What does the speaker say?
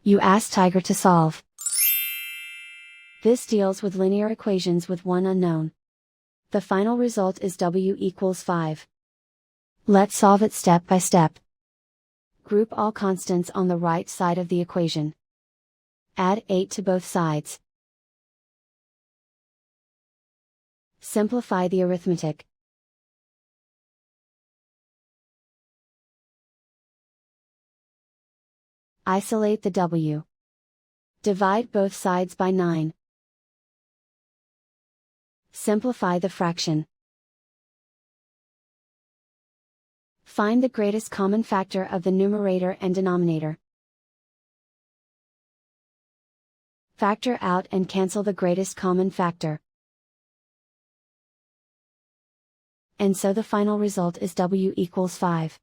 You ask Tiger to solve. This deals with linear equations with one unknown. The final result is w equals 5. Let's solve it step by step. Group all constants on the right side of the equation. Add 8 to both sides. Simplify the arithmetic. Isolate the w. Divide both sides by 9. Simplify the fraction. Find the greatest common factor of the numerator and denominator. Factor out and cancel the greatest common factor. And so the final result is w equals 5.